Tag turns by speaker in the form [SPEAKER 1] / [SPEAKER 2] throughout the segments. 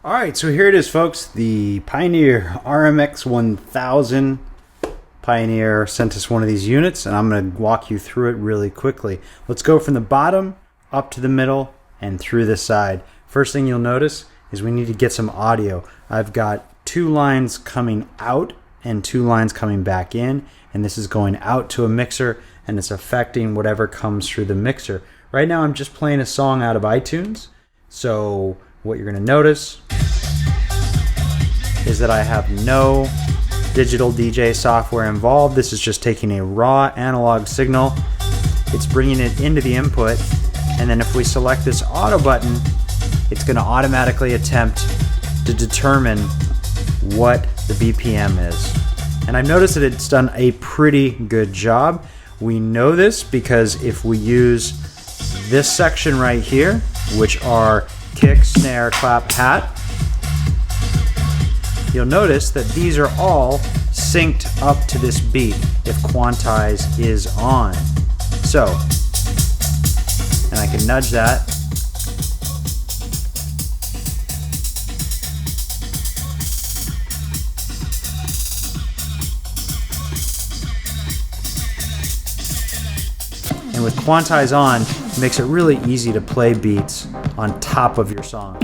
[SPEAKER 1] Alright, so here it is, folks. The Pioneer RMX-1000. Pioneer sent us one of these units, and I'm going to walk you through it really quickly. Let's go from the bottom up to the middle and through the side. First thing you'll notice is we need to get some audio. I've got 2 lines coming out and 2 lines coming back in, and this is going out to a mixer, and it's affecting whatever comes through the mixer. Right now I'm just playing a song out of iTunes, so what you're going to notice is that I have no digital DJ software involved. This is just taking a raw analog signal. It's bringing it into the input, and then if we select this auto button, it's going to automatically attempt to determine what the BPM is. And I've noticed that it's done a pretty good job. We know this because if we use this section right here, which are kick, snare, clap, hat, you'll notice that these are all synced up to this beat if quantize is on. So, and I can nudge that. And with quantize on, it makes it really easy to play beats on top of your song.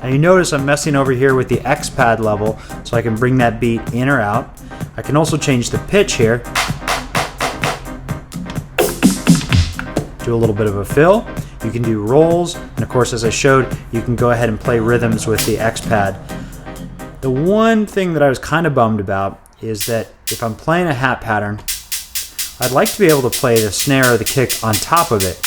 [SPEAKER 1] Now you notice I'm messing over here with the X pad level, so I can bring that beat in or out. I can also change the pitch here. Do a little bit of a fill. You can do rolls, and of course, as I showed, you can go ahead and play rhythms with the X pad. The one thing that I was kind of bummed about is that if I'm playing a hat pattern, I'd like to be able to play the snare or the kick on top of it,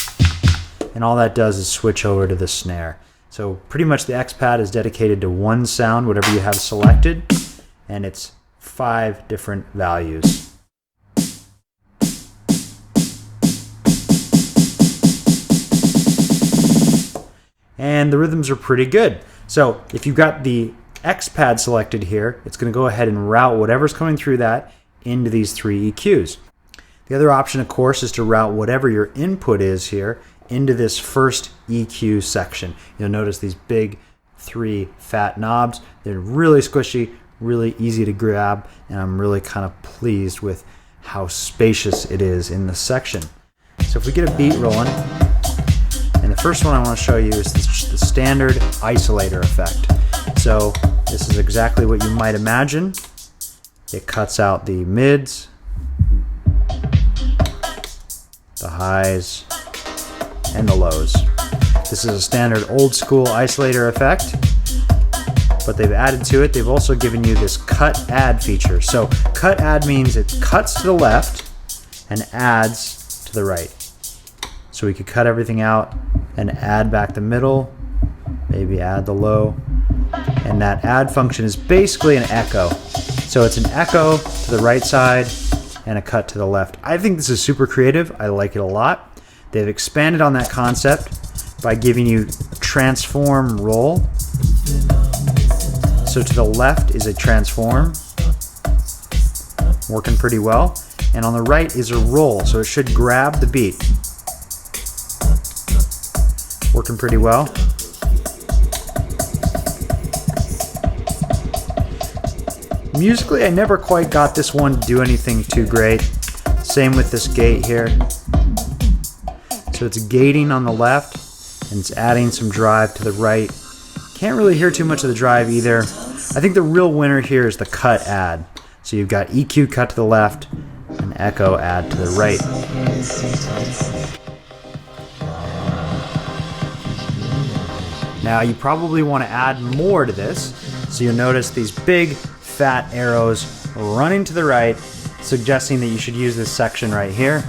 [SPEAKER 1] and all that does is switch over to the snare. So pretty much the X pad is dedicated to one sound, whatever you have selected, and it's 5 different values. And the rhythms are pretty good. So if you've got the X pad selected here, it's going to go ahead and route whatever's coming through that into these 3 EQs. The other option, of course, is to route whatever your input is here into this first EQ section. You'll notice these big 3 fat knobs. They're really squishy, really easy to grab, and I'm really kind of pleased with how spacious it is in this section. So if we get a beat rolling, and the first one I want to show you is the standard isolator effect. So this is exactly what you might imagine. It cuts out the mids, the highs, and the lows. This is a standard old school isolator effect, but they've added to it, they've also given you this cut add feature. So cut add means it cuts to the left and adds to the right. So we could cut everything out and add back the middle, maybe add the low, and that add function is basically an echo. So it's an echo to the right side and a cut to the left. I think this is super creative. I like it a lot. They've expanded on that concept by giving you a transform roll. So to the left is a transform, working pretty well. And on the right is a roll, so it should grab the beat. Working pretty well. Musically, I never quite got this one to do anything too great. Same with this gate here. So it's gating on the left, and it's adding some drive to the right. Can't really hear too much of the drive either. I think the real winner here is the cut add. So you've got EQ cut to the left, and echo add to the right. Now you probably want to add more to this, so you'll notice these big fat arrows running to the right, suggesting that you should use this section right here,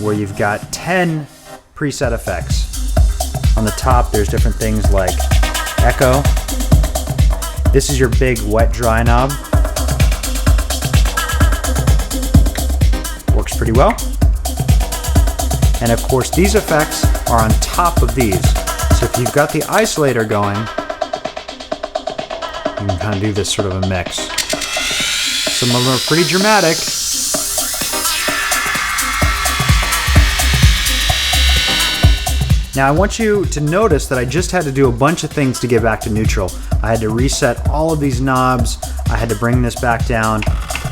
[SPEAKER 1] where you've got 10 preset effects. On the top there's different things like echo. This is your big wet dry knob. Works pretty well. And of course these effects are on top of these. So if you've got the isolator going, you can kind of do this sort of a mix. Some of them are pretty dramatic. Now I want you to notice that I just had to do a bunch of things to get back to neutral. I had to reset all of these knobs, I had to bring this back down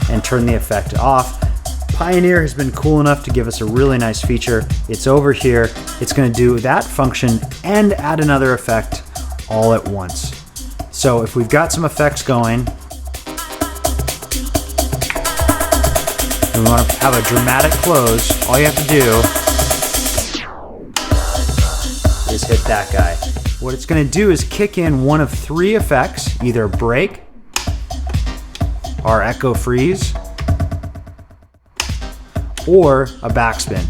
[SPEAKER 1] and turn the effect off. Pioneer has been cool enough to give us a really nice feature. It's over here. It's going to do that function and add another effect all at once. So if we've got some effects going, and we want to have a dramatic close, all you have to do is hit that guy. What it's going to do is kick in one of three effects, either break, our echo freeze, or a backspin.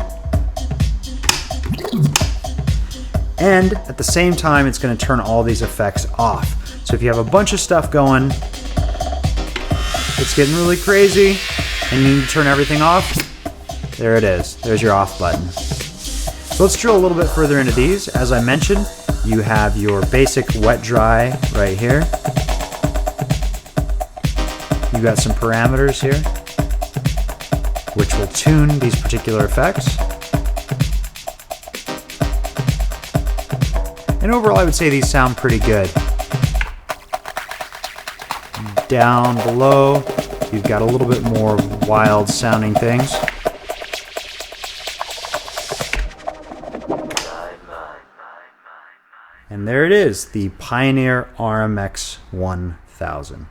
[SPEAKER 1] And at the same time, it's going to turn all these effects off. So if you have a bunch of stuff going, it's getting really crazy, and you need to turn everything off, there it is. There's your off button. So let's drill a little bit further into these. As I mentioned, you have your basic wet dry right here. You've got some parameters here, which will tune these particular effects. And overall, I would say these sound pretty good. Down below, you've got a little bit more wild sounding things. And there it is, the Pioneer RMX-1000.